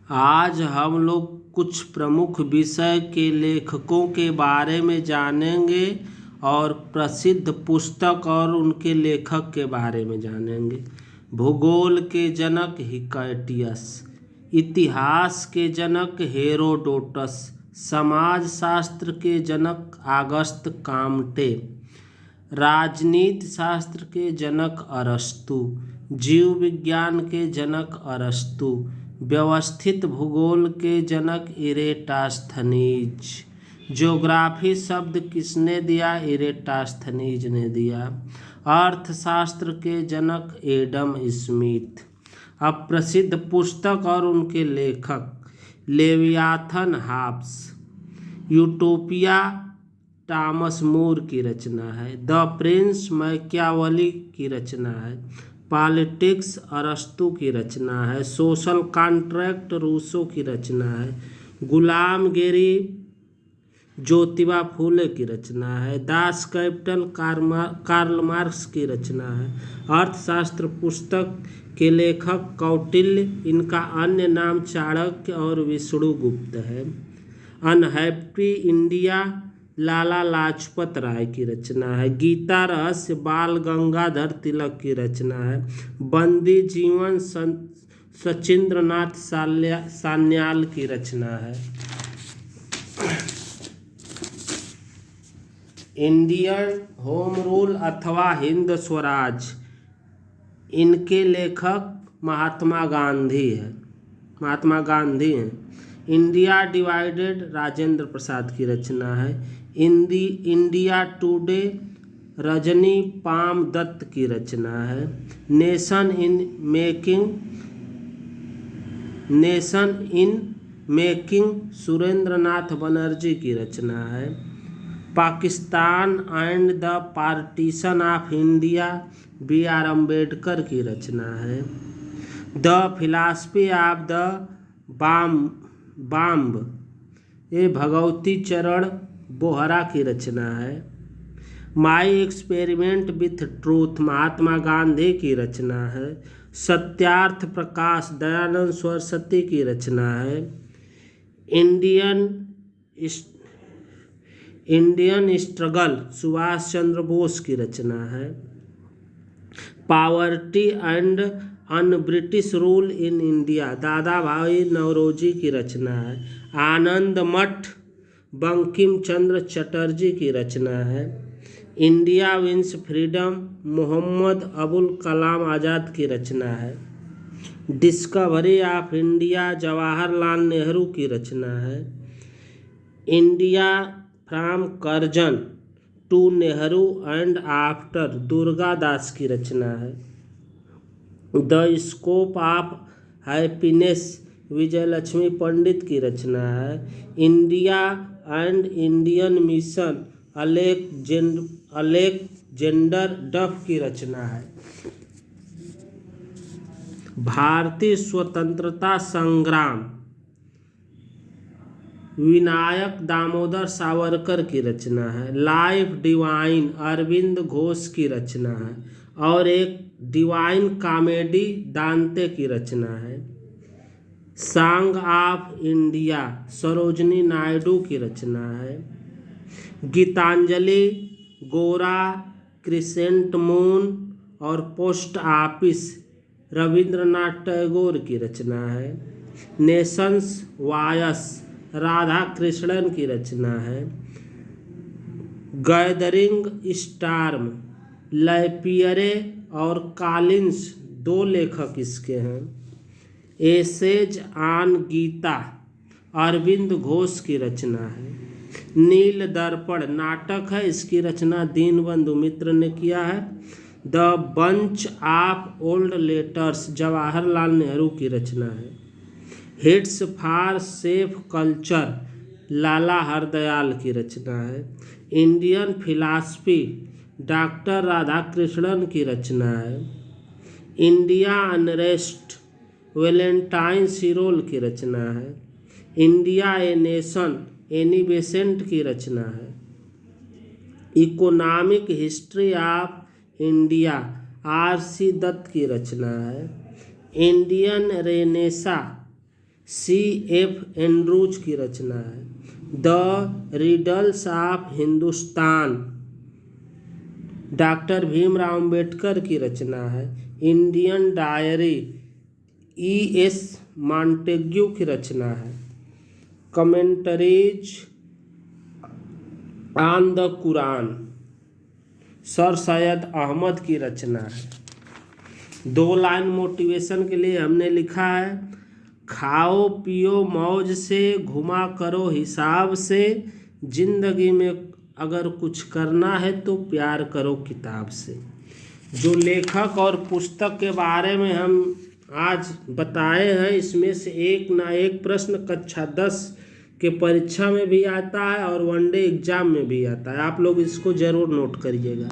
आज हम लोग कुछ प्रमुख विषय के लेखकों के बारे में जानेंगे और प्रसिद्ध पुस्तक और उनके लेखक के बारे में जानेंगे। भूगोल के जनक हिकैटियस, इतिहास के जनक हेरोडोटस, समाजशास्त्र के जनक आगस्त काम्टे, राजनीति शास्त्र के जनक अरस्तु, जीव विज्ञान के जनक अरस्तु, व्यवस्थित भूगोल के जनक इरेटास्थनीज। ज्योग्राफी शब्द किसने दिया? इरेटास्थनीज ने दिया। अर्थशास्त्र के जनक एडम स्मिथ। अब प्रसिद्ध पुस्तक और उनके लेखक, लेवियाथन हॉब्स, यूटोपिया टॉमस मोर की रचना है, द प्रिंस मैकियावेली की रचना है, पॉलिटिक्स अरस्तु की रचना है, सोशल कॉन्ट्रैक्ट रूसो की रचना है, गुलामगिरी ज्योतिबा फूले की रचना है, दास कैपिटल कार्ल मार्क्स की रचना है। अर्थशास्त्र पुस्तक के लेखक कौटिल्य, इनका अन्य नाम चाणक्य और विष्णुगुप्त है। अनहैप्पी इंडिया लाला लाजपत राय की रचना है। गीता रहस्य बाल गंगाधर तिलक की रचना है। बंदी जीवन सचिंद्रनाथ सान्याल की रचना है। इंडियन होम रूल अथवा हिंद स्वराज, इनके लेखक महात्मा गांधी हैं। इंडिया डिवाइडेड राजेंद्र प्रसाद की रचना है। इंडिया टुडे रजनी पाम दत्त की रचना है। Nation in making Surendranath Banerjee की रचना है। Pakistan and the partition of India B R Ambedkar की रचना है। The philosophy of the bomb ये भगवती चरण बोहरा की रचना है। My experiment with truth Mahatma Gandhi की रचना है। सत्यार्थ प्रकाश दयानंद सरस्वती की रचना है। इंडियन स्ट्रगल सुभाष चंद्र बोस की रचना है। Poverty and un British rule in India दादा भाई नौरोजी की रचना है। आनंद मठ बंकिम चंद्र चटर्जी की रचना है। India wins freedom Mohammad Abul Kalam Azad की रचना है। Discovery of India Jawaharlal Nehru की रचना है। India from Curzon to Nehru and after Durga Das की रचना है। The scope of happiness Vijayalakshmi Pandit की रचना है। India and Indian mission Alexander Duff की रचना है। भारतीय स्वतंत्रता संग्राम विनायक दामोदर सावरकर की रचना है। लाइफ डिवाइन अरविंद घोष की रचना है और एक डिवाइन कॉमेडी दांते की रचना है। Song of India Sarojini Naidu की रचना है। गीतांजलि गोरा क्रिसेंट मून और पोस्ट ऑफिस रविंद्रनाथ टैगोर की रचना है। नेशंस वॉयस राधा कृष्णन की रचना है। गैदरिंग स्टार्म लैपियरे और कॉलिंस दो लेखक इसके हैं। एसेज ऑन गीता अरविंद घोष की रचना है। नील दर्पण नाटक है, इसकी रचना दीनबंधु मित्र ने किया है। The bunch of old letters Jawaharlal Nehru की रचना है। हिट्स फॉर सेफ कल्चर लाला हरदयाल की रचना है। इंडियन फिलॉसफी डॉक्टर राधाकृष्णन की रचना है। इंडिया अनरेस्ट वैलेंटाइन सिरोल की रचना है। India a nation Annie Besant की रचना है। Economic history of India R C Dutt की रचना है। Indian Renaissance C.F. एंड्रूज की रचना है। The riddles of Hindustan doctor Bhimrao Ambedkar की रचना है। Indian diary E.S. मॉन्टेग्यू की रचना है। Commentaries on the Quran sir Syed Ahmad की रचना है। 2 लाइन मोटिवेशन के लिए हमने लिखा है, खाओ पियो मौज से, घुमा करो हिसाब से, जिंदगी में अगर कुछ करना है तो प्यार करो किताब से। जो लेखक और पुस्तक के बारे में हम आज बताए हैं, इसमें से एक ना एक प्रश्न कक्षा 10 के परीक्षा में भी आता है और वनडे एग्जाम में भी आता है। आप लोग इसको ज़रूर नोट करिएगा।